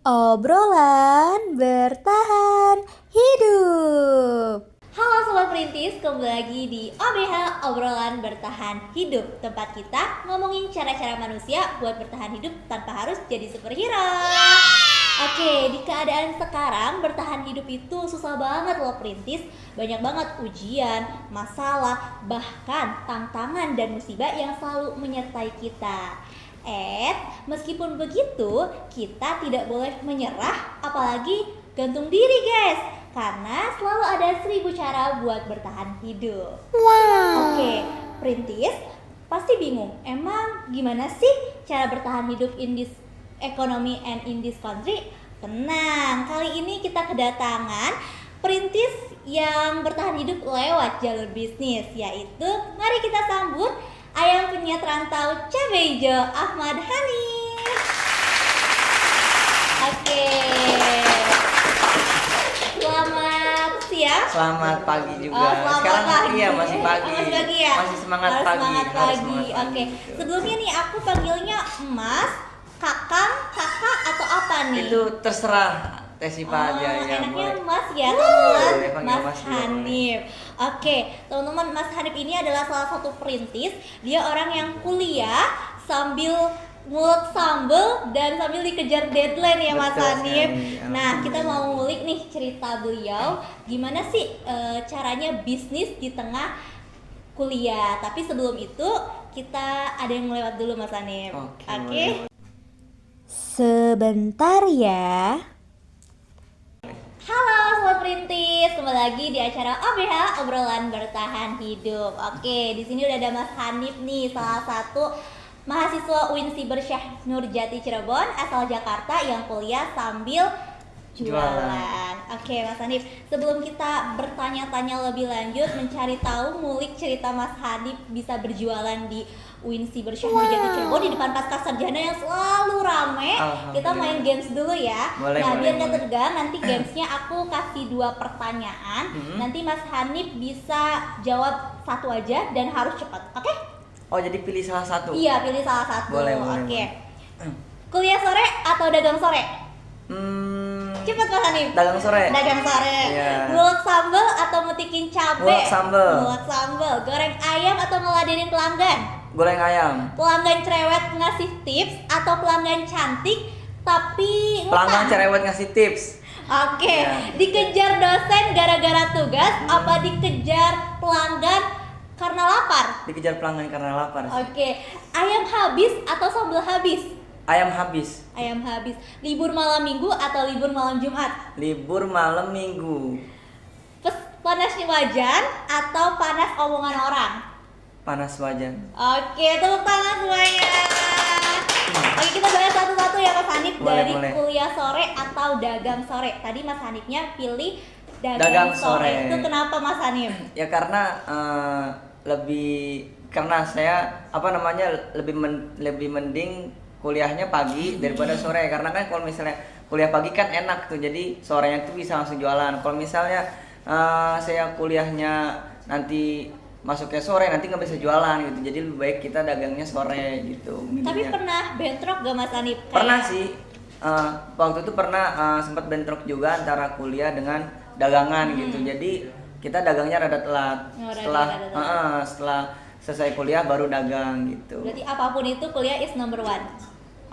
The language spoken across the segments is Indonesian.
Obrolan bertahan hidup. Halo Sobat Perintis, kembali lagi di OBH Obrolan Bertahan Hidup. Tempat kita ngomongin cara-cara manusia buat bertahan hidup tanpa harus jadi superhero. Oke, di keadaan sekarang bertahan hidup itu susah banget loh Perintis. Banyak banget ujian, masalah, bahkan tantangan dan musibah yang selalu menyertai kita. Meskipun begitu, kita tidak boleh menyerah, apalagi gantung diri guys. Karena selalu ada 1000 cara buat bertahan hidup. Oke, Perintis pasti bingung, emang gimana sih cara bertahan hidup in this economy and in this country? Tenang, kali ini kita kedatangan Perintis yang bertahan hidup lewat jalur bisnis, yaitu mari kita sambut ayam penyet rantau cabai hijau Ahmad Hanif. Oke. Selamat siang. Selamat pagi juga. Selamat Sekarang pagi. iya masih pagi. Masih pagi ya? Masih semangat Harus pagi. Semangat Harus pagi. semangat pagi. Oke. Sebelumnya nih aku panggilnya Mas, Kakang, Kakak atau apa nih? Itu terserah Tesipa aja ya. Enaknya Boleh. Mas ya, teman-teman. Boleh panggil Mas Mas juga, Hanif. Oke, teman-teman, Mas Hanif ini adalah salah satu perintis. Dia orang yang kuliah sambil ngulek sambel dan sambil dikejar deadline ya Mas Betul Hanif. sekali. Nah, kita mau ngulik nih cerita beliau. Gimana sih caranya bisnis di tengah kuliah. Tapi sebelum itu kita ada yang melewat dulu Mas Hanif. Oke, Oke. boleh. Sebentar ya. Halo Sobat Perintis, kembali lagi di acara OBH Obrolan Bertahan Hidup. Oke, di sini udah ada Mas Hanif nih, salah satu mahasiswa UIN Sibersyah Nurjati Cirebon asal Jakarta yang kuliah sambil jualan. Oke, Mas Hanif, sebelum kita bertanya-tanya lebih lanjut, mencari tahu ngulik cerita Mas Hanif bisa berjualan di UIN Sibersyah Nurjati Cirebon di depan pasca sarjana yang selalu rame. Kita main games dulu ya. Boleh, nah, boleh, biar nggak boleh. tegang, nanti gamesnya aku kasih 2 pertanyaan. Nanti Mas Hanif bisa jawab satu aja dan harus cepat. Oke? Oh, jadi pilih salah satu. Iya, pilih salah satu. Boleh, boleh, Oke. boleh. Kuliah sore atau dagang sore? Cepet Mas Hanif. Dagang sore. Dagang sore. Iya. Ngulek sambel atau metikin cabe? Ngulek sambel. Ngulek sambel. Goreng ayam atau ngeladenin pelanggan? Goreng ayam. Pelanggan cerewet ngasih tips atau pelanggan cantik tapi Pelanggan ngutang? cerewet ngasih tips. Oke, Iya. dikejar dosen gara-gara tugas apa dikejar pelanggan karena lapar? Dikejar pelanggan karena lapar. Oke, ayam habis atau sambal habis? Ayam habis. Ayam habis. Libur malam minggu atau libur malam Jumat? Libur malam minggu. Panasnya wajan atau panas omongan orang? Panas wajan. Oke, tepuk tangan semuanya. Oke, kita bahas satu-satu ya Mas Hanif. Boleh, dari boleh. kuliah sore atau dagang sore. Tadi Mas Hanifnya pilih dagang, Dagang sore. sore. Itu kenapa Mas Hanif? Ya karena karena saya lebih mending kuliahnya pagi daripada sore, karena kan kalau misalnya kuliah pagi kan enak tuh, jadi sorenya tuh bisa langsung jualan. Kalau misalnya saya kuliahnya nanti masuknya sore, nanti nggak bisa jualan gitu, jadi lebih baik kita dagangnya sore gitu. Tapi milihnya. pernah bentrok gak Mas Hanif? Pernah sih, waktu itu pernah sempat bentrok juga antara kuliah dengan dagangan gitu. Jadi kita dagangnya rada telat. Oh, setelah rada telat. setelah selesai kuliah baru dagang gitu. Berarti apapun itu kuliah is number one.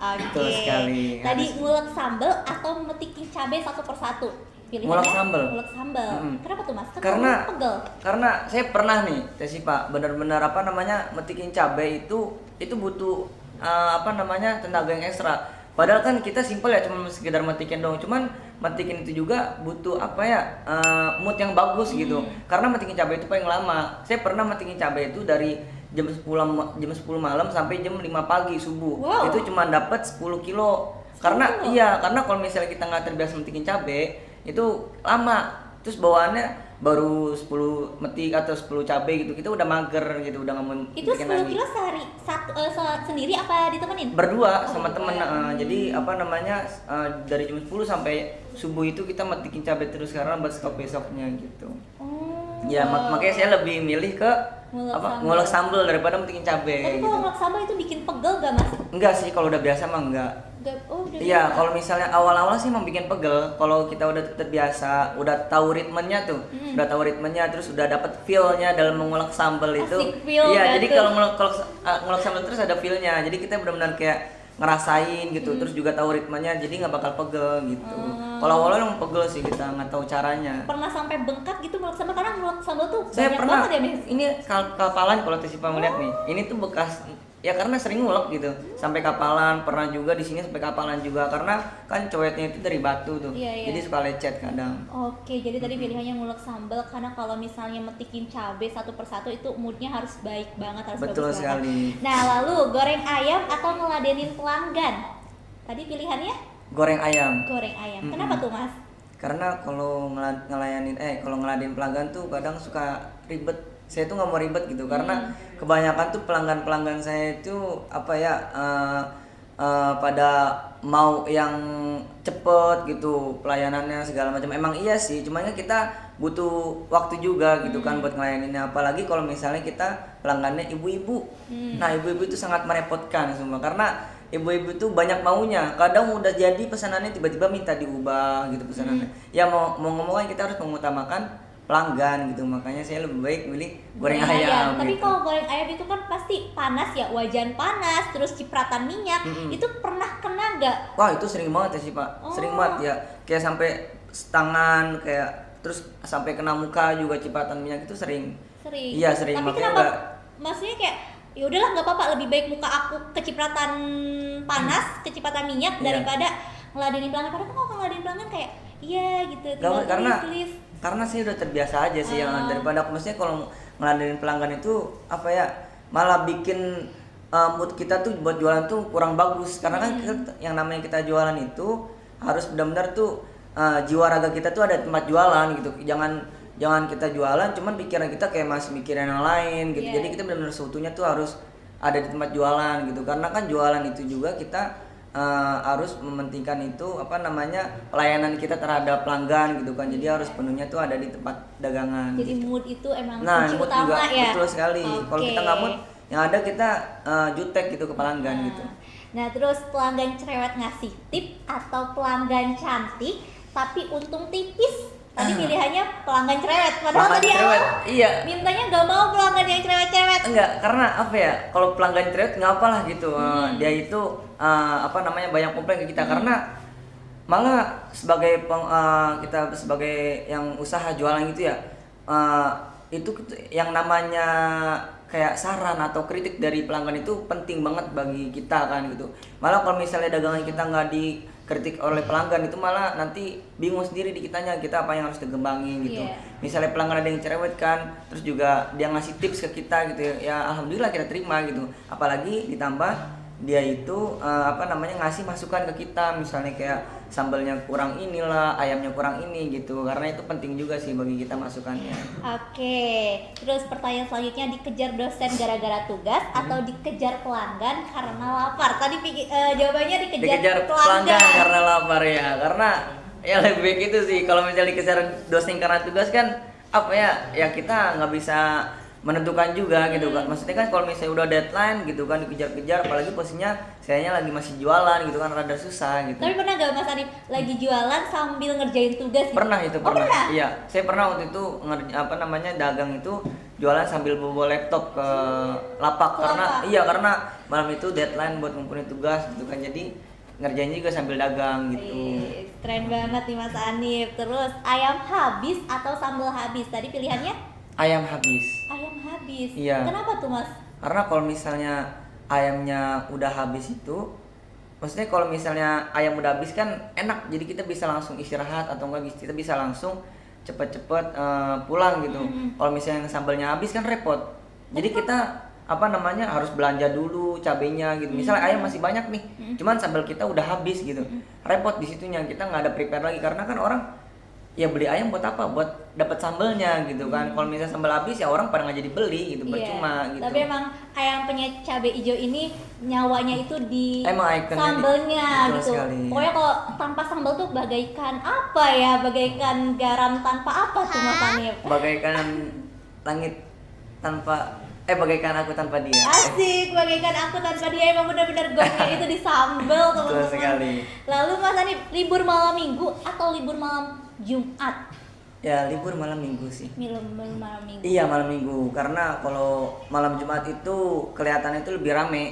Oke. Betul sekali. Tadi Harus- ngulek sambel atau metikin cabai satu persatu? Pilihannya Ngulek sambel. Ngulek sambel. Kenapa tuh Mas? Kan Karena kamu pegel. karena saya pernah nih, Tesipa, benar-benar metikin cabai itu butuh tenaga yang ekstra. Padahal kan kita simpel ya, cuma sekedar metikin doang. Cuman metikin itu juga butuh mood yang bagus gitu. Karena metikin cabai itu paling lama. Saya pernah metikin cabai itu dari jam 10 malam sampai jam 5 pagi subuh. Wow. Itu cuma dapat 10 kilo. Karena 10 kilo? karena kalau misalnya kita nggak terbiasa metikin cabai itu lama. Terus bawaannya baru 10 metik atau 10 cabai gitu, kita udah mager gitu, udah nggak mau Itu bikin 10 lagi. kilo sehari sendiri apa ditemenin? Berdua Oh, sama temen. berdua. Jadi dari jam 10 sampai subuh itu kita metikin cabai terus karena buat stok besoknya gitu. Oh. Ya makanya saya lebih milih ke ngulek sambel daripada metikin cabai Tapi gitu. kalau ngulek sambal itu bikin pegel gak Mas? Enggak sih, kalau udah biasa mah enggak. udah Iya, bisa. kalau misalnya awal-awal sih emang bikin pegel. Kalau kita udah terbiasa, udah tahu ritmenya tuh, udah tahu ritmenya, terus udah dapet feel-nya dalam mengulek sambal itu. Asik feel Iya, dah jadi tuh. kalau ngulek sambal terus ada feel-nya. Jadi kita benar-benar kayak ngerasain gitu, terus juga tahu ritmenya, jadi nggak bakal pegel gitu. Kalau awalnya emang pegel sih, kita nggak tahu caranya. Pernah sampai bengkak gitu ngulek sambal, karena ngulek sambal tuh Saya banyak pernah, banget ya, Miss. ini kapalan kalau Tesipa melihat nih, ini tuh bekas ya karena sering ngulek gitu, sampai kapalan. Pernah juga di sini sampai kapalan juga karena kan coetnya itu dari batu tuh, Iya, iya. jadi suka lecet kadang. Oke, jadi tadi pilihannya ngulek sambal karena kalau misalnya metikin cabai satu persatu itu moodnya harus baik banget, harus Betul bagus sekali. banget. Nah, lalu goreng ayam atau ngeladenin pelanggan? Tadi pilihannya Goreng ayam, goreng ayam. Kenapa tuh, Mas? karena kalau kalau ngeladenin pelanggan tuh kadang suka ribet. Saya tuh nggak mau ribet gitu, karena kebanyakan tuh pelanggan saya itu apa ya, pada mau yang cepet gitu pelayanannya segala macam. Emang iya sih, cuman kan kita butuh waktu juga gitu kan buat ngelayaninnya. Apalagi kalau misalnya kita pelanggannya ibu-ibu. Nah, ibu-ibu itu sangat merepotkan semua, karena ibu-ibu tuh banyak maunya. Kadang udah jadi pesanannya tiba-tiba minta diubah gitu pesanannya. Ya mau ngomongnya kita harus mengutamakan pelanggan gitu, makanya saya lebih baik milih goreng ayam. Tapi gitu. kalau goreng ayam itu kan pasti panas ya, wajan panas, terus cipratan minyak. Itu pernah kena nggak? Wah, itu sering banget ya sih Pak, sering banget ya, kayak sampai tangan, kayak terus sampai kena muka juga cipratan minyak itu sering. Sering. Iya, sering. Tapi Makanya kenapa? nggak- Maksudnya kayak ya udahlah nggak apa-apa, lebih baik muka aku kecipratan panas, kecipratan minyak Iya. daripada ngeladenin pelanggan. Padahal kalau ngeladenin pelanggan kayak iya gitu. tinggal Nggak, tulis. karena saya udah terbiasa aja sih yang daripada aku, maksudnya kalau ngeladenin pelanggan itu apa ya, malah bikin mood kita tuh buat jualan tuh kurang bagus, karena kan yang namanya kita jualan itu harus benar-benar tuh jiwa raga kita tuh ada tempat jualan gitu. Jangan kita jualan cuman pikiran kita kayak masih mikirin yang lain gitu. Iya. Jadi kita benar-benar seutuhnya tuh harus ada di tempat jualan gitu, karena kan jualan itu juga kita harus mementingkan itu apa namanya, pelayanan kita terhadap pelanggan gitu kan. Jadi harus penuhnya tuh ada di tempat dagangan. Jadi gitu. mood itu emang Nah, kunci mood utama juga ya. betul sekali. Kalau Oke. kita nggak mood, yang ada kita jutek gitu ke pelanggan gitu. Nah, terus pelanggan cerewet ngasih tip atau pelanggan cantik tapi untung tipis? Tadi pilihannya pelanggan cerewet, padahal Pelanggan tadi cerewet, awal iya. mintanya nggak mau pelanggan yang cerewet-cerewet. Enggak, karena apa ya? Kalau pelanggan cerewet nggak apalah gitu. Dia itu apa namanya, banyak komplain ke kita, karena malah sebagai kita sebagai yang usaha jualan gitu ya, itu yang namanya kayak saran atau kritik dari pelanggan itu penting banget bagi kita kan gitu. Malah kalau misalnya dagangan kita nggak dikritik oleh pelanggan, itu malah nanti bingung sendiri di kitanya, kita apa yang harus dikembangin gitu. Iya. Misalnya pelanggan ada yang cerewet kan, terus juga dia ngasih tips ke kita gitu ya, alhamdulillah kita terima gitu. Apalagi ditambah dia itu apa namanya, ngasih masukan ke kita, misalnya kayak sambalnya kurang inilah, ayamnya kurang ini gitu, karena itu penting juga sih bagi kita masukannya. Oke, terus pertanyaan selanjutnya, dikejar dosen gara-gara tugas atau dikejar pelanggan karena lapar? Tadi jawabannya Dikejar pelanggan karena lapar ya, karena ya lebih baik itu sih. Kalau misalnya dikejar dosen karena tugas kan apa ya kita nggak bisa menentukan juga gitu kan. Maksudnya kan kalau misalnya udah deadline gitu kan, dikejar-kejar, apalagi posisinya sayanya lagi masih jualan gitu kan, rada susah gitu. Tapi pernah gak Mas Arif lagi jualan sambil ngerjain tugas gitu? Pernah itu, Oh, pernah. Iya, saya pernah waktu itu apa namanya, dagang itu jualan sambil bawa laptop ke lapak, Ke karena lapak. iya, karena malam itu deadline buat ngumpulin tugas gitu kan. Jadi ngerjain juga sambil dagang gitu. Ih, keren banget nih Mas Anif. Terus ayam habis atau sambal habis? Tadi pilihannya Ayam habis. ayam habis. Iya. Kenapa tuh Mas? Karena kalau misalnya ayamnya udah habis itu, maksudnya kalau misalnya ayam udah habis kan enak, jadi kita bisa langsung istirahat, atau enggak kita bisa langsung cepet-cepet pulang gitu. Kalau misalnya sambalnya habis kan repot. Jadi kita apa namanya, harus belanja dulu cabenya gitu. Misalnya ayam masih banyak nih, cuman sambal kita udah habis gitu. Repot di situnya, kita nggak ada prepare lagi, karena kan orang ya beli ayam buat apa? Buat dapat sambelnya gitu kan. Kalau misalnya sambal habis ya orang pada nggak jadi beli gitu, percuma gitu. Tapi emang ayam penyet cabai hijau ini nyawanya itu di Emang ikonnya sambelnya betul gitu. sekali. Pokoknya kalau tanpa sambal tuh bagaikan apa ya? Bagaikan garam tanpa apa tuh Mas Anif? Bagaikan langit tanpa Bagaikan aku tanpa dia. Asik, bagaikan aku tanpa dia, emang benar-benar gongnya itu disambel Betul teman-teman. sekali. Lalu Mas Hanif, libur malam minggu atau libur malam Jumat? Ya libur malam minggu sih. Malam minggu. Iya malam minggu, karena kalau malam Jumat itu kelihatannya itu lebih rame.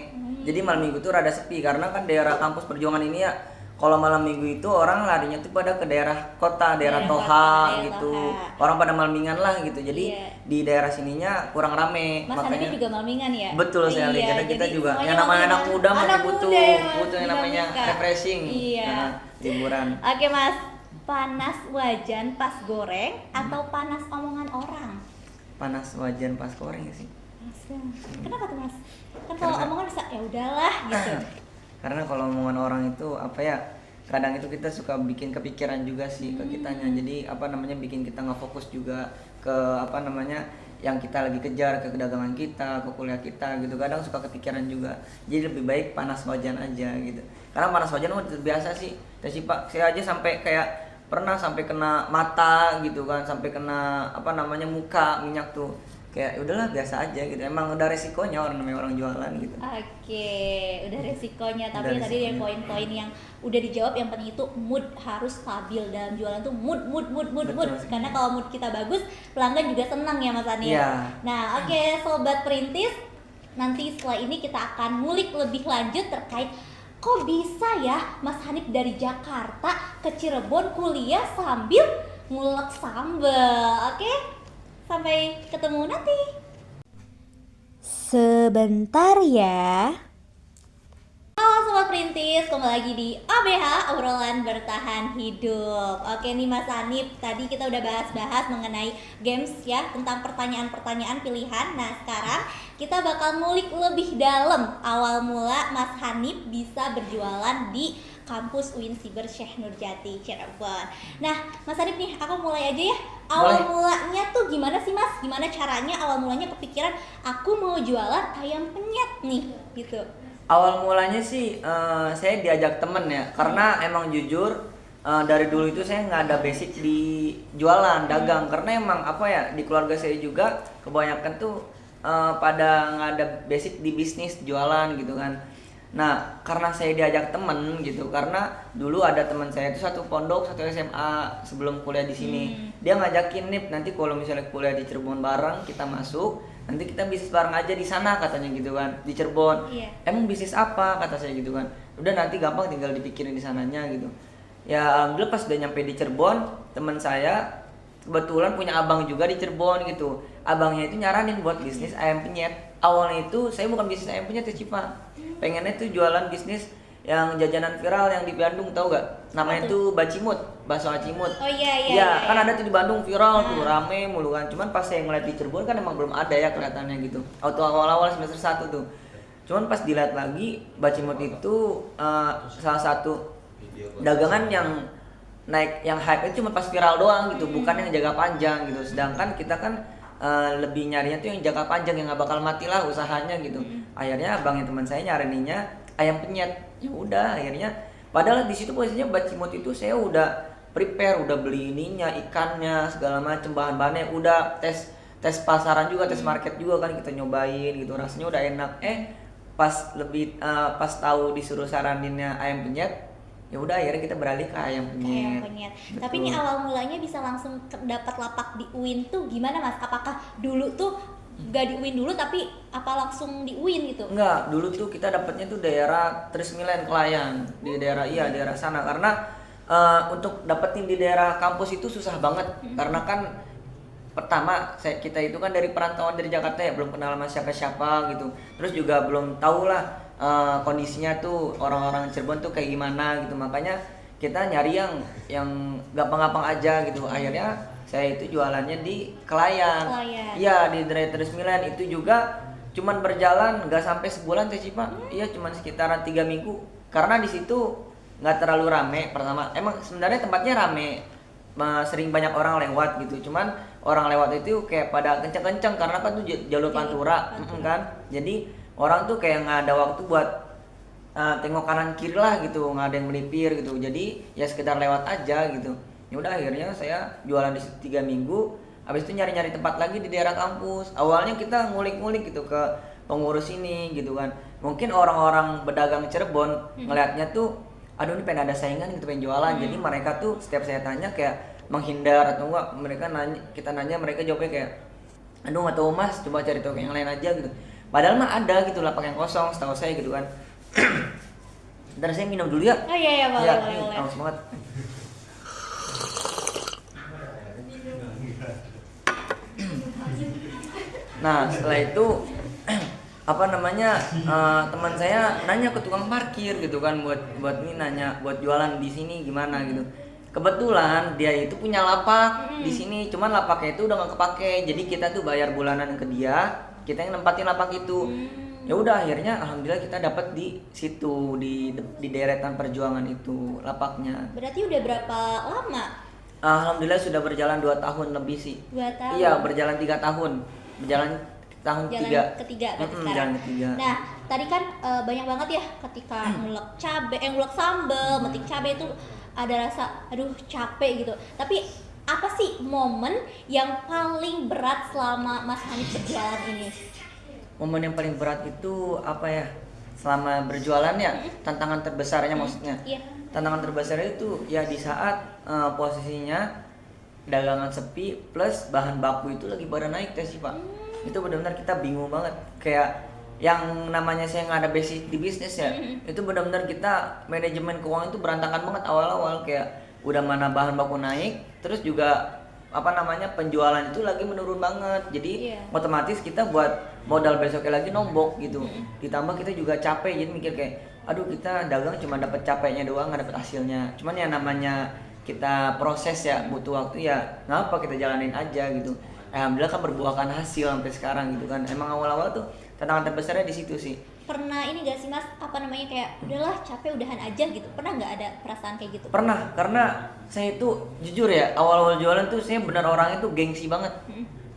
Jadi malam minggu tuh rada sepi karena kan daerah kampus perjuangan ini ya. Kalau malam minggu itu orang larinya tuh pada ke daerah kota, daerah Toha gitu. Orang pada malmingan lah gitu. Jadi Iya. di daerah sininya kurang rame. Mas Hanif juga malmingan ya? Betul sekali. Iya, Karena kita jadi juga semuanya yang namanya anak malmingan. muda masih Anak butuh muda yang yang namanya dinamika. refreshing. Iya. Liburan. Oke Mas, panas wajan pas goreng atau panas omongan orang? Panas wajan pas goreng sih. Kenapa tuh Mas? Kan kalau Karena- omongan bisa ya udahlah gitu. Karena kalau omongan orang itu apa ya, kadang itu kita suka bikin kepikiran juga sih ke kitanya. Jadi apa namanya bikin kita nggak fokus juga ke apa namanya yang kita lagi kejar, ke kedagangan kita, ke kuliah kita gitu. Kadang suka kepikiran juga. Jadi lebih baik panas wajan aja gitu. Karena panas wajan udah biasa sih. Pak, saya aja sampai kayak pernah sampai kena mata gitu kan, sampai kena apa namanya muka minyak tuh. Kayak udahlah biasa aja gitu. Emang udah resikonya orang namanya orang jualan gitu. Oke, udah resikonya. Tapi Udah tadi ada resikonya. poin-poin yang udah dijawab. Yang penting itu mood harus stabil dalam jualan tuh mood. Betul sekali. Karena kalau mood kita bagus, pelanggan juga senang ya Mas Ani. Iya. Nah, oke Sobat Perintis, nanti setelah ini kita akan ngulik lebih lanjut terkait kok bisa ya Mas Hanif dari Jakarta ke Cirebon kuliah sambil ngulek sambal. Oke? Sampai ketemu nanti. Sebentar ya. Halo Sobat Perintis, kembali lagi di OBH, obrolan bertahan hidup. Oke nih Mas Hanif, tadi kita udah bahas-bahas mengenai games ya, tentang pertanyaan-pertanyaan pilihan. Nah sekarang kita bakal ngulik lebih dalam awal mula Mas Hanif bisa berjualan di kampus UIN Siber Syekh Nurjati Cirebon. Nah Mas Hanif nih, aku mulai aja ya. Awal mulanya tuh gimana sih Mas? Gimana caranya awal mulanya kepikiran aku mau jualan ayam penyet nih gitu? Awal mulanya sih saya diajak temen ya, karena emang jujur dari dulu itu saya nggak ada basic di jualan dagang, karena emang apa ya di keluarga saya juga kebanyakan tuh pada nggak ada basic di bisnis jualan gitu kan. Nah karena saya diajak temen gitu, karena dulu ada teman saya itu satu pondok satu SMA sebelum kuliah di sini, dia ngajakin nih nanti kalau misalnya kuliah di Cirebon bareng kita masuk. Nanti kita bisnis bareng aja di sana katanya gitu kan, di Cirebon. Iya. Emang bisnis apa kata saya gitu kan. Udah nanti gampang tinggal dipikirin di sananya gitu. Ya alhamdulillah pas udah nyampe di Cirebon, teman saya kebetulan punya abang juga di Cirebon gitu. Abangnya itu nyaranin buat bisnis ayam penyet. Awalnya itu saya bukan bisnis ayam penyet ya Cipa. Pengennya tuh jualan bisnis yang jajanan viral yang di Bandung, tahu gak? Namanya itu bacimut, bakso acimut. Oh iya. Iya, kan ada tuh di Bandung viral tuh, rame mulu kan. Cuman pas saya ngeliat di Cirebon kan emang belum ada ya kelihatannya gitu. Waktu awal-awal semester 1 tuh. Cuman pas dilihat lagi, bacimut itu salah satu dagangan yang naik, yang hype itu cuma pas viral doang gitu, bukan yang jaga panjang gitu. Sedangkan kita kan lebih nyarinya tuh yang jangka panjang, yang nggak bakal mati lah usahanya gitu. Akhirnya abangnya teman saya nyarinya ayam penyet. Ya udah akhirnya, padahal di situ posisinya bacimut itu saya udah prepare, udah beli ininya, ikannya, segala macam bahan-bahannya, udah tes pasaran juga, tes market juga kan, kita nyobain gitu, rasanya udah enak. Pas tahu disuruh saraninnya ayam penyet, ya udah akhirnya kita beralih ke ayam penyet. Ayam penyet. Tapi ini awal mulanya bisa langsung dapat lapak di UIN tuh gimana Mas? Apakah dulu tuh gak di UIN dulu tapi apa langsung di UIN gitu? Enggak, dulu tuh kita dapatnya tuh daerah Trismilen Klayan, di daerah sana, karena untuk dapetin di daerah kampus itu susah banget. Karena kan pertama kita itu kan dari perantauan dari Jakarta ya, belum kenal sama siapa-siapa gitu. Terus juga belum tahu lah kondisinya tuh orang-orang Cirebon tuh kayak gimana gitu. Makanya kita nyari yang gampang-gampang aja gitu. Akhirnya saya itu jualannya di Klayan. Iya, di daerah Trismilen. Itu juga cuman berjalan nggak sampai sebulan teh Cipa. Iya, cuman sekitaran 3 minggu. Karena di situ nggak terlalu rame pertama. Emang sebenarnya tempatnya rame, sering banyak orang lewat gitu. Cuman orang lewat itu kayak pada kenceng-kenceng karena kan tuh jalur pantura. Kan. Jadi orang tuh kayak nggak ada waktu buat tengok kanan kiri lah gitu, nggak ada yang melipir gitu. Jadi ya sekedar lewat aja gitu. Ya udah akhirnya saya jualan di 3 minggu. habis itu nyari-nyari tempat lagi di daerah kampus. Awalnya kita ngulik-ngulik gitu ke pengurus ini gitu kan. Mungkin orang-orang pedagang Cirebon ngelihatnya tuh aduh ini pengen ada saingan gitu, pengen jualan. Jadi mereka tuh setiap saya tanya kayak menghindar atau enggak, mereka nanya, kita nanya mereka jawabnya kayak aduh nggak tahu mas, coba cari toko yang lain aja gitu. Padahal mah ada gitu lapak yang kosong setahu saya gitu kan. Ntar saya minum dulu ya. Oh iya boleh Ya, boleh. haus banget. Nah setelah itu apa namanya teman saya nanya ke tukang parkir gitu kan, buat ini nanya buat jualan di sini gimana gitu. Kebetulan dia itu punya lapak di sini, cuman lapaknya itu udah nggak kepake, jadi kita tuh bayar bulanan ke dia, kita yang nempatin lapak itu. Ya udah akhirnya alhamdulillah kita dapat di situ di deretan perjuangan itu lapaknya. Berarti udah berapa lama? Alhamdulillah sudah berjalan 2 tahun lebih sih. 2 tahun. Iya, berjalan 3 tahun. Berjalan tahun Jalan ketiga. ketiga berarti sekarang. Jalan ketiga. Nah, tadi kan banyak banget ya ketika ngulek cabe, ngulek sambel, metik cabe itu ada rasa aduh capek gitu. Tapi apa sih momen yang paling berat selama Mas Hanif berjalan ini? Momen yang paling berat itu apa ya? Selama berjualan ya, tantangan terbesarnya maksudnya. Iya. Tantangan terbesarnya itu ya di saat posisinya dagangan sepi plus bahan baku itu lagi pada naik sih Pak. Itu benar-benar kita bingung banget. Kayak yang namanya saya nggak ada basic di bisnis ya, itu benar-benar kita manajemen keuangan itu berantakan banget awal-awal. Kayak udah mana bahan baku naik, terus juga apa namanya penjualan itu lagi menurun banget. Jadi otomatis kita buat modal besoknya lagi nombok gitu. Ditambah kita juga capek, jadi mikir kayak aduh kita dagang cuma dapat capeknya doang, nggak dapat hasilnya. Cuman ya namanya kita proses ya, butuh waktu ya, ngapa kita jalanin aja gitu. Alhamdulillah kan berbuahkan hasil sampai sekarang gitu kan. Emang awal-awal tuh tantangan terbesarnya di situ sih. Pernah ini gak sih Mas, apa namanya kayak udahlah capek udahan aja gitu? Pernah nggak ada perasaan kayak gitu? Pernah, karena saya itu jujur ya awal-awal jualan tuh saya benar orangnya tuh gengsi banget.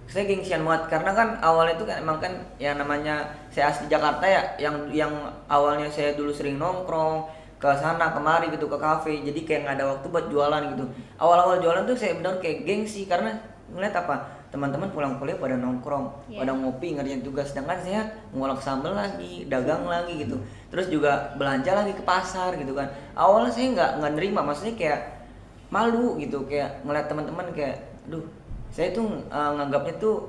Saya gengsian banget karena kan awalnya itu kan emang kan ya namanya saya asli Jakarta ya, yang awalnya saya dulu sering nongkrong ke sana kemari gitu ke kafe, jadi kayak nggak ada waktu buat jualan gitu. Awal-awal jualan tuh saya benar kayak gengsi karena ngeliat apa teman-teman pulang kuliah pada nongkrong, pada ngopi ngerjain tugas, sedangkan saya ngolok sambal lagi, dagang lagi gitu, terus juga belanja lagi ke pasar gitu kan. Awalnya saya nggak nerima, maksudnya kayak malu gitu, kayak ngeliat teman-teman kayak, aduh saya tuh nganggapnya tuh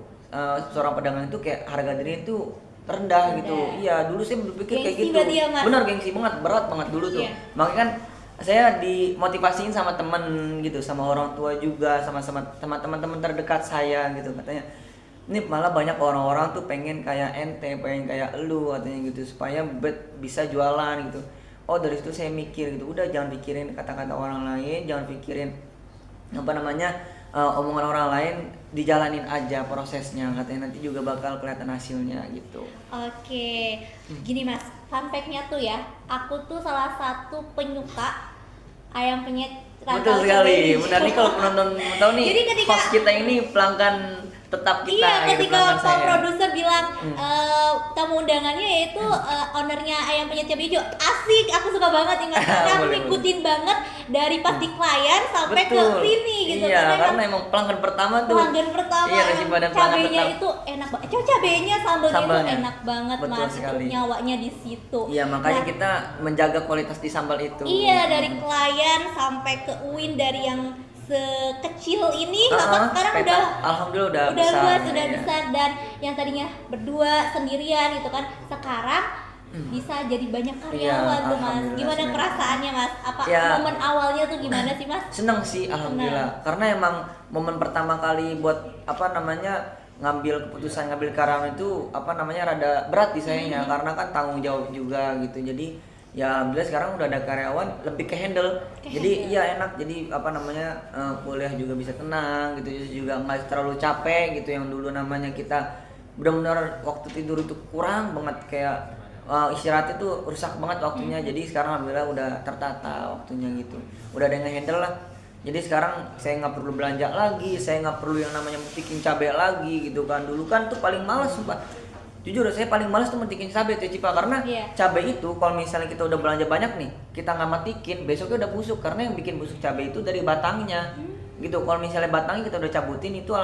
seorang pedagang itu kayak harga diri itu rendah gitu. Iya dulu saya berpikir kayak gitu. Ya, benar gengsi banget, berat banget dulu tuh. Makanya kan saya dimotivasiin sama temen gitu, sama orang tua juga, sama teman-teman terdekat saya gitu, katanya ini malah banyak orang-orang tuh pengen kayak ente, pengen kayak elu katanya gitu supaya bisa jualan gitu. Oh dari situ saya mikir gitu, udah jangan pikirin kata-kata orang lain, jangan pikirin apa namanya omongan orang lain, dijalanin aja prosesnya, katanya nanti juga bakal kelihatan hasilnya gitu. Oke, gini Mas, fun fact-nya tuh ya, aku tuh salah satu penyuka ayam penyet Betul sekali, benar nih kalau penonton mau tahu nih, jadi ketika host kita ini pelanggan tetap kita. Iya, gitu, ketika Pak produser bilang tamu undangannya yaitu ownernya ayam penyet cabai hijau, asik, aku suka banget ingat karena aku ngikutin banget dari pas di klien sampai ke sini gitu. Iya, karena emang pelanggan pertama tuh. Pelanggan pertama. Iya, cabenya itu enak banget. Cabenya sambelnya itu enak banget. Betul Mas, sekali. Nyawanya di situ. Iya, makanya kita menjaga kualitas di sambal itu. Iya, dari klien sampai ke Uin, dari yang sekecil ini sekarang udah alhamdulillah udah besar, luas, udah ya. besar, dan yang tadinya berdua sendirian gitu kan sekarang bisa jadi banyak karyawan tuh Mas. Gimana perasaannya Mas? Apa momen awalnya tuh gimana sih Mas? Seneng sih alhamdulillah. Karena emang momen pertama kali buat apa namanya ngambil keputusan, ngambil karyawan itu apa namanya rada berat di sayanya karena kan tanggung jawab juga gitu. Jadi ya alhamdulillah sekarang udah ada karyawan, lebih ke handle. Jadi iya enak, jadi apa namanya kuliah juga bisa tenang gitu, juga nggak terlalu capek gitu. Yang dulu namanya kita benar-benar waktu tidur itu kurang banget, kayak istirahat itu rusak banget waktunya. Jadi sekarang alhamdulillah udah tertata waktunya gitu, udah ada yang nge-handle lah. Jadi sekarang saya nggak perlu belanja lagi, saya nggak perlu yang namanya bikin cabai lagi gitu kan. Dulu kan tuh paling males sumpah. Jujur saya paling males tuh metikin cabai tuh Cipa, karena cabai itu kalau misalnya kita udah belanja banyak nih, kita nggak metikin, besoknya udah busuk, karena yang bikin busuk cabai itu dari batangnya gitu. Kalau misalnya batangnya kita udah cabutin itu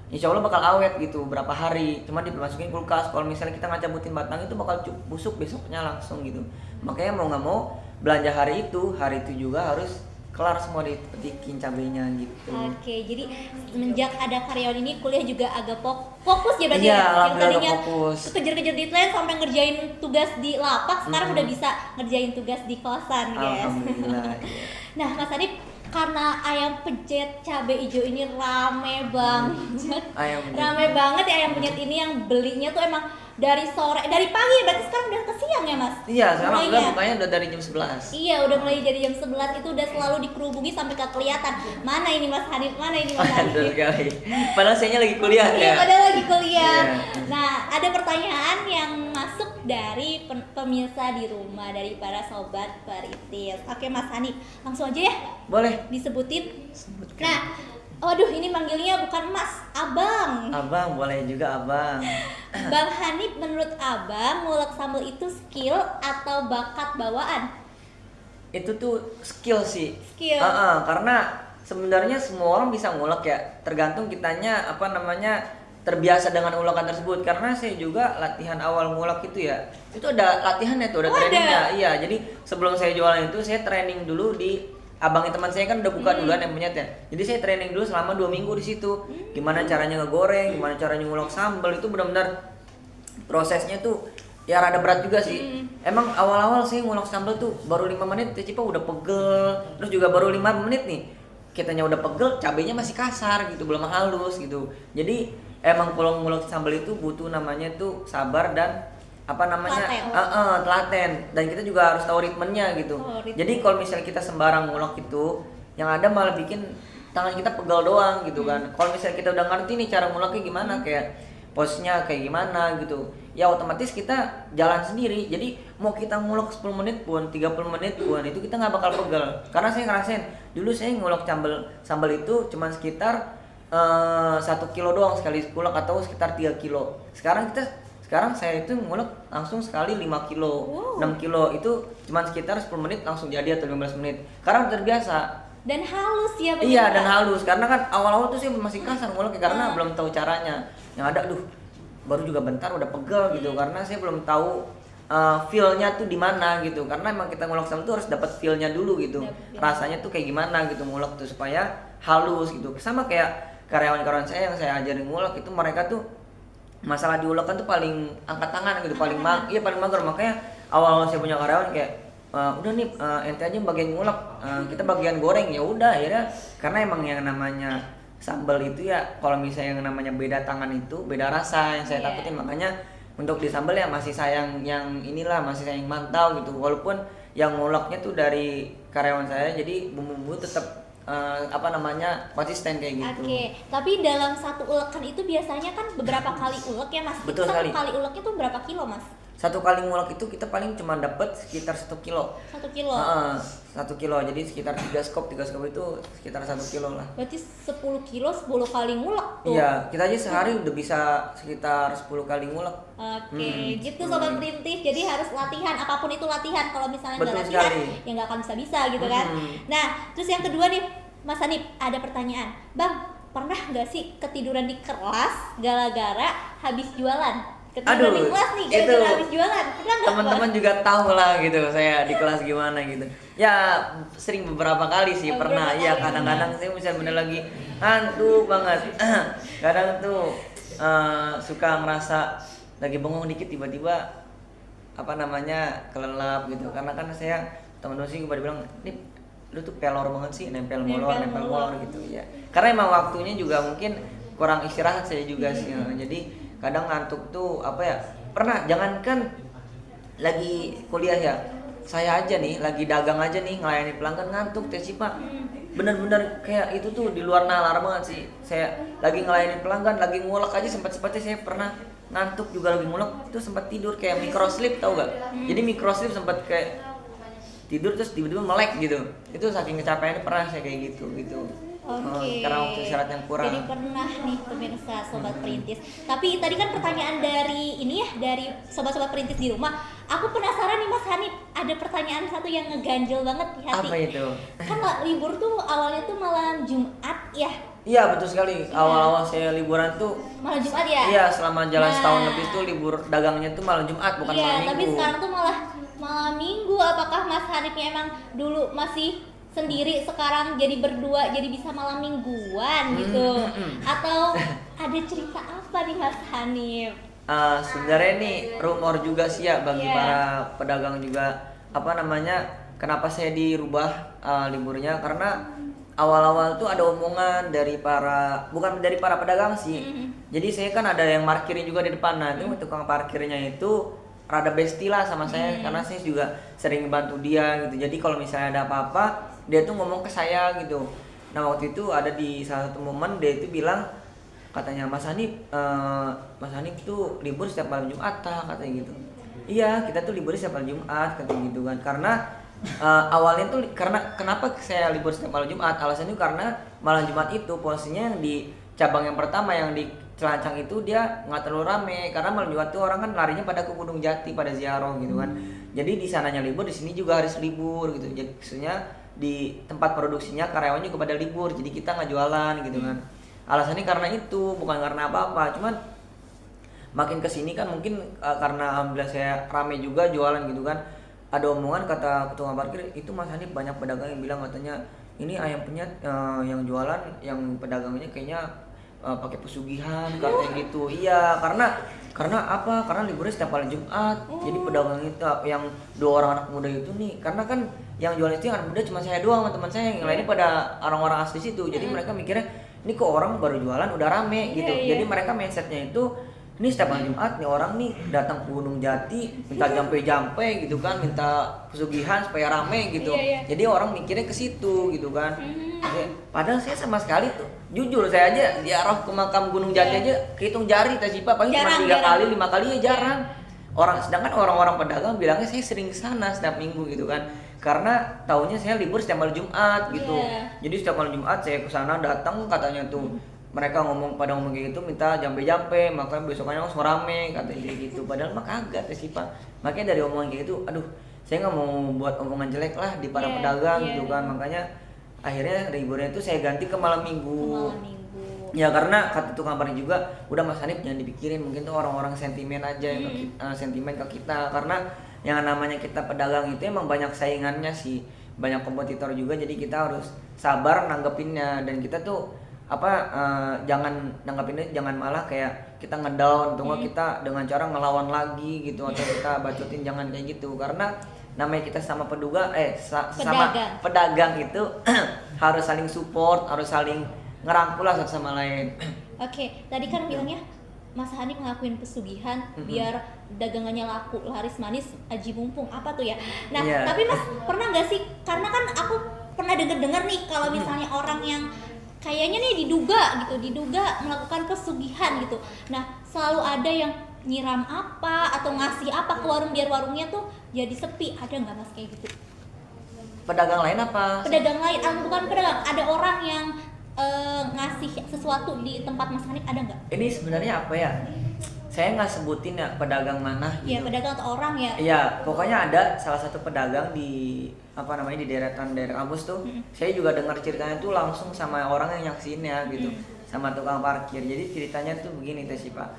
insya Allah bakal awet gitu berapa hari, cuma dimasukin kulkas. Kalau misalnya kita nggak cabutin batang itu bakal busuk besoknya langsung gitu. Makanya mau nggak mau belanja hari itu juga harus kelar semua dipetikin cabenya gitu. Oke, jadi semenjak ada karyawan ini kuliah juga agak fokus ya berarti Iya, ya. Yang tadinya fokus. kejar-kejar deadline sampai ngerjain tugas di lapak, sekarang udah bisa ngerjain tugas di kosan, guys. Alhamdulillah. Iya. Nah, Mas Hanif, karena ayam penyet cabai hijau ini rame banget. Ayam penyet. Rame banget ya ayam penyet ini, yang belinya tuh emang dari sore, dari pagi, berarti sekarang udah ke siang ya, Mas? Iya, sekarang Mulainya. udah bukanya udah dari jam 11. Iya, udah mulai dari jam 11 itu udah selalu dikerubungi sampai gak kelihatan. Mana ini Mas Hanif? Mana ini Mas Hanif? Betul sekali. Padahal saya lagi kuliah Iya, ya. padahal lagi kuliah. Iya. Nah, ada pertanyaan yang masuk dari pemirsa di rumah, dari para sobat Perintis. Oke, Mas Hanif, langsung aja ya Boleh. disebutin. Sebutkan. Nah, waduh, ini manggilnya bukan Mas, Abang. Abang, boleh juga Abang. Bang Hanif, menurut Abang, ngulek sambal itu skill atau bakat bawaan? Itu tuh skill sih. Skill. Karena sebenarnya semua orang bisa ngulek ya, tergantung kitanya terbiasa dengan ulekan tersebut. Karena saya juga latihan awal ngulek itu ya, itu ada latihannya tuh, ada trainingnya. Iya, jadi sebelum saya jualan itu saya training dulu di abangnya teman saya, kan udah buka duluan yang punya ya. Jadi saya training dulu selama 2 minggu di situ. Gimana caranya ngegoreng, gimana caranya ngulek sambal, itu benar-benar prosesnya tuh ya rada berat juga sih. Emang awal-awal saya ngulek sambal tuh baru 5 menit Cipa udah pegel. Terus juga baru 5 menit nih kitanya udah pegel, cabenya masih kasar gitu, belum halus gitu. Jadi emang kalau ngulek sambal itu butuh namanya tuh sabar dan telaten, dan kita juga harus tahu ritmenya gitu. Jadi kalau misalnya kita sembarang ngulek itu, yang ada malah bikin tangan kita pegal doang gitu kan. Kalau misalnya kita udah ngerti nih cara nguleknya gimana, kayak posnya kayak gimana gitu, ya otomatis kita jalan sendiri. Jadi mau kita ngulek 10 menit pun, 30 menit pun, itu kita nggak bakal pegal. Karena saya ngerasain dulu saya ngulek sambal itu cuman sekitar 1 kilo doang sekali ngulek, atau sekitar 3 kilo. Sekarang saya itu ngulek langsung sekali 5 kilo, 6 kilo, itu cuma sekitar 10 menit langsung jadi atau 15 menit. Karena terbiasa. Dan halus ya Bang. Iya, dan halus. Karena kan awal-awal tuh sih masih kasar nguleknya karena belum tahu caranya. Yang ada baru juga bentar udah pegel gitu, karena saya belum tahu feel-nya tuh di mana gitu. Karena emang kita ngulek sambal tuh harus dapat feel-nya dulu gitu. Rasanya tuh kayak gimana gitu ngulek tuh supaya halus gitu. Sama kayak karyawan-karyawan saya yang saya ajarin ngulek itu, mereka tuh masalah diulekan tuh paling angkat tangan gitu, paling mager. Makanya awal saya punya karyawan kayak udah nih ente aja bagian ngulek, kita bagian goreng. Ya udah akhirnya, karena emang yang namanya sambal itu ya kalau misalnya yang namanya beda tangan itu beda rasa yang saya takutin. Makanya untuk di sambal ya masih sayang yang masih sayang mantau gitu, walaupun yang nguleknya tuh dari karyawan saya, jadi bumbu-bumbu tetap konsisten kayak gitu. Oke, tapi dalam satu ulekan itu biasanya kan beberapa kali ulek ya Mas. Betul satu sekali. kali uleknya tuh berapa kilo Mas? Satu kali ngulek itu kita paling cuma dapat sekitar 1 kilo. 1 kilo. 1 kilo, jadi sekitar 3 skop itu sekitar 1 kilo lah. Berarti 10 kilo 10 kali ngulek tuh. Iya, kita aja sehari udah bisa sekitar 10 kali ngulek. Oke, gitu Sobat Perintis. Jadi harus latihan, apapun itu latihan. Kalau misalnya nggak Betul latihan, sekali. ya nggak akan bisa gitu kan. Nah, terus yang kedua nih, Mas Hanif, ada pertanyaan. Bang, pernah nggak sih ketiduran di kelas gara-gara habis jualan? Ketiduran di kelas nih gara-gara habis jualan. Pernah nggak? Teman-teman juga tahu lah gitu saya di kelas gimana gitu. Ya sering beberapa kali sih pernah. Ya kadang-kadang saya misalnya bener lagi ngantuk banget. Kadang tuh suka ngerasa lagi bengong dikit, tiba-tiba kelelap gitu. Karena kan saya teman-teman sih pada bilang, "Nih, lu tuh pelor banget sih, nempel molor gitu ya." Karena emang waktunya juga mungkin kurang istirahat saya juga sih. Jadi kadang ngantuk tuh pernah, jangankan lagi kuliah ya, saya aja nih lagi dagang aja nih ngelayani pelanggan ngantuk Cipa. Bener-bener kayak itu tuh di luar nalar banget sih. Saya lagi ngelayani pelanggan, lagi ngulek aja sempat-sempatnya saya pernah ngantuk juga lagi ngulek, itu sempat tidur kayak micro sleep, tau gak? Jadi micro sleep sempat kayak tidur terus tiba-tiba melek gitu. Itu saking kecapeannya pernah saya kayak gitu. karena waktu istirahat yang kurang. Jadi pernah nih pemirsa sobat perintis. Tapi tadi kan pertanyaan dari ini ya, dari sobat-sobat perintis di rumah. Aku penasaran nih Mas Hanif, ada pertanyaan satu yang ngeganjel banget di hati. Apa itu? Kan libur tuh awalnya tuh malam Jumat ya. Iya betul sekali. Awal-awal saya liburan tuh Malam Jumat ya? iya, selama jalan Nah. setahun lebih tuh libur dagangnya tuh malam Jumat bukan Iya, malam Minggu. tapi sekarang tuh malah malam Minggu. Apakah Mas Hanifnya emang dulu masih sendiri, sekarang jadi berdua jadi bisa malam mingguan gitu? Atau ada cerita apa nih Mas Hanif? Sebenarnya nih rumor juga sih ya bagi Iya. para pedagang juga, apa namanya, kenapa saya dirubah liburnya, karena awal-awal tuh ada omongan dari bukan dari para pedagang sih. Jadi saya kan ada yang parkirin juga di depan, nah itu tukang parkirnya itu rada besti lah sama saya, karena saya juga sering bantu dia gitu. Jadi kalau misalnya ada apa-apa dia tuh ngomong ke saya gitu. Nah waktu itu ada di salah satu momen dia itu bilang, katanya Mas Hanif tuh libur setiap malam Jumat katanya gitu. Iya, kita tuh libur setiap malam Jumat katanya gitu kan. Karena awalnya tuh kenapa saya libur setiap malam Jumat? Alasannya karena malam Jumat itu posisinya yang di cabang yang pertama yang di Celancang itu dia nggak terlalu rame, karena malam Jumat tuh orang kan larinya pada ke Gunung Jati pada ziarah gitu kan. Jadi di sananya libur, di sini juga harus libur gitu. Jadi maksudnya di tempat produksinya karyawannya juga pada libur, jadi kita nggak jualan gitu kan. Alasannya karena itu, bukan karena apa-apa. Cuman makin kesini kan mungkin karena alhamdulillah saya rame juga jualan gitu kan. Ada omongan kata ketua parkir itu, Mas Hanif, banyak pedagang yang bilang katanya ini ayam penyet yang jualan, yang pedagangnya kayaknya pakai pesugihan katanya gitu. Iya, karena apa? Karena liburnya setiap malam Jumat. Jadi pedagang itu yang 2 orang anak muda itu nih, karena kan yang jualan itu yang anak muda cuma saya doang sama teman saya, yang lainnya pada orang-orang asli situ. Jadi mereka mikirnya ini kok orang baru jualan udah rame gitu. Jadi mereka mindsetnya itu ini setiap malam Jumat nih orang nih datang ke Gunung Jati minta jampe-jampe gitu kan, minta pesugihan supaya rame gitu. Jadi orang mikirnya ke situ gitu kan. Padahal saya sama sekali tuh, jujur saya aja ziarah ke makam Gunung Jati aja kehitung jari Tasipa, paling cuma 3 kali 5 kali ya jarang. Sedangkan orang-orang pedagang bilangnya saya sering sana setiap minggu gitu kan. Karena taunya saya libur setiap malam Jumat gitu. Jadi setiap malam Jumat saya ke sana datang, katanya tuh mereka pada ngomong kayak gitu, minta jampe-jampe, makanya besokannya langsung rame katanya kayak gitu. Padahal mah kagak Tasipa. Makanya dari omongan kayak gitu, aduh, saya nggak mau buat omongan jelek lah di para pedagang gitu kan. Makanya akhirnya liburnya itu saya ganti ke malam minggu. Ya karena kata tukang parkir juga, udah Mas Hanif jangan dipikirin, mungkin tuh orang-orang sentimen aja yang sentimen ke kita. Karena yang namanya kita pedagang itu emang banyak saingannya sih, banyak kompetitor juga, jadi kita harus sabar nanggepinnya. Dan kita tuh jangan nanggepinnya, jangan malah kayak kita ngedown atau kita dengan cara ngelawan lagi gitu, atau kita bacotin, jangan kayak gitu. Karena namanya kita sama sama pedagang itu harus saling support, harus saling ngerangkul lah satu sama lain. Oke, tadi kan bilangnya Mas Hanif ngelakuin pesugihan biar dagangannya laku, laris manis, aji mumpung, apa tuh ya. Nah, tapi Mas pernah nggak sih, karena kan aku pernah dengar nih kalau misalnya orang yang kayaknya nih diduga melakukan pesugihan gitu. Nah, selalu ada yang nyiram apa atau ngasih apa ke warung biar warungnya tuh jadi sepi. Ada nggak Mas kayak gitu? Pedagang lain apa? Pedagang lain, bukan pedagang. Ada orang yang ngasih sesuatu di tempat Mas Hanif, ada nggak? Ini sebenarnya apa ya? Saya nggak sebutin ya pedagang mana gitu. Iya, pedagang atau orang ya? Iya, pokoknya ada salah satu pedagang di di daerah kampus tuh. Saya juga dengar ceritanya tuh langsung sama orang yang nyaksiinnya gitu, sama tukang parkir. Jadi ceritanya tuh begini Teh Pak.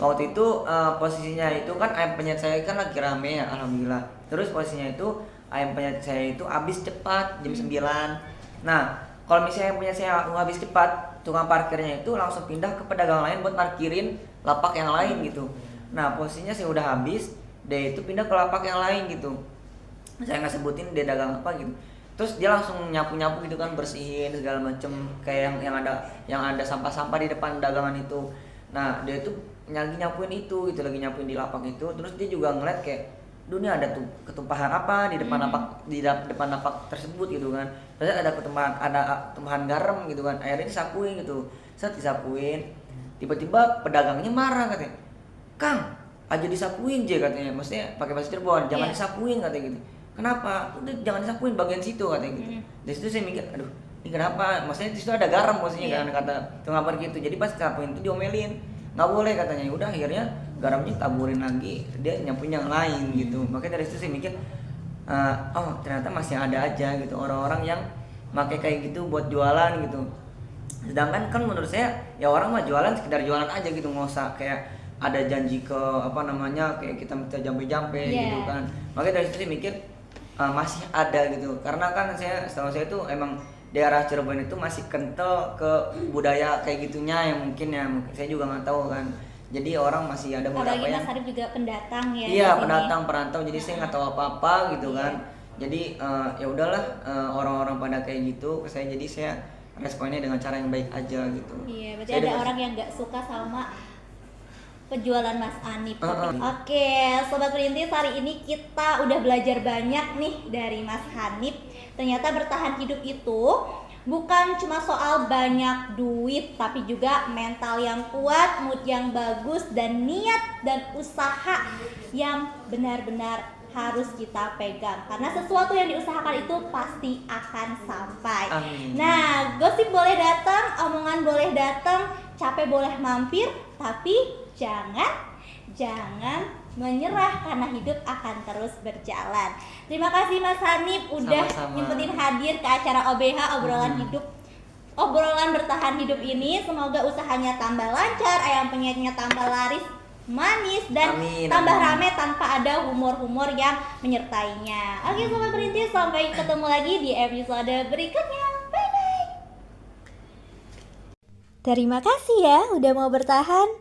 Waktu itu posisinya itu kan ayam penyet saya kan lagi rame ya, alhamdulillah. Terus posisinya itu ayam penyet saya itu habis cepat jam 9. Nah, kalau misalnya punya saya habis cepat, tukang parkirnya itu langsung pindah ke pedagang lain buat parkirin lapak yang lain gitu. Nah posisinya saya udah habis, dia itu pindah ke lapak yang lain gitu. Saya nggak sebutin dia dagang apa gitu. Terus dia langsung nyapu-nyapu gitu kan, bersihin segala macem kayak yang ada sampah-sampah di depan dagangan itu. Nah dia itu lagi nyapuin itu gitu, lagi nyapuin di lapak itu. Terus dia juga ngeliat kayak, dunia ada tuh ketumpahan apa di depan depan lapak tersebut gitu kan. Terus ada tumpahan garam gitu kan. Akhirnya disapuin gitu. Saat disapuin, tiba-tiba pedagangnya marah katanya. Kang, aja disapuin aja katanya. Maksudnya pakai bahasa Cirebon, jangan disapuin katanya gitu. Kenapa? Udah jangan disapuin bagian situ katanya gitu. Dari situ saya mikir, aduh, ini kenapa, maksudnya di situ ada garam maksudnya Iya. kan, kata tukang parkir gitu. Jadi pas nyapuin itu diomelin, nggak boleh katanya. Udah akhirnya garamnya taburin lagi, dia nyapuin yang lain gitu. Makanya dari situ saya mikir, oh ternyata masih ada aja gitu orang-orang yang pakai kayak gitu buat jualan gitu. Sedangkan kan menurut saya ya orang mah jualan sekedar jualan aja gitu, nggak usah kayak ada janji ke apa namanya kayak kita minta jampe-jampe gitu Yeah. kan. Makanya dari situ saya mikir masih ada gitu, karena kan setahu saya tuh emang daerah Cirebon itu masih kental ke budaya kayak gitunya yang mungkin saya juga nggak tahu kan. Jadi orang masih ada beberapa Apalagi yang Mas Arif juga pendatang ya di iya sini. pendatang perantau, jadi saya nggak tahu apa-apa gitu Iya. kan. Jadi ya udahlah, orang-orang pada kayak gitu ke saya, jadi saya responnya dengan cara yang baik aja gitu. Iya, berarti Saya ada dengan- orang yang nggak suka sama penjualan Mas Anip. Heeh. Oke, Sobat Perintis, hari ini kita udah belajar banyak nih dari Mas Hanif. Ternyata bertahan hidup itu bukan cuma soal banyak duit, tapi juga mental yang kuat, mood yang bagus, dan niat dan usaha yang benar-benar harus kita pegang. Karena sesuatu yang diusahakan itu pasti akan sampai. Amin. Nah, gosip boleh datang, omongan boleh datang, capek boleh mampir, tapi jangan menyerah karena hidup akan terus berjalan. Terima kasih Mas Hanif udah Sama-sama. nyempetin hadir ke acara OBH obrolan bertahan hidup ini. Semoga usahanya tambah lancar, ayam penyetnya tambah laris, manis, dan Amin, tambah amin. rame tanpa ada humor-humor yang menyertainya. Oke Sobat Perintis, sampai ketemu lagi di episode berikutnya. Bye bye. Terima kasih ya udah mau bertahan.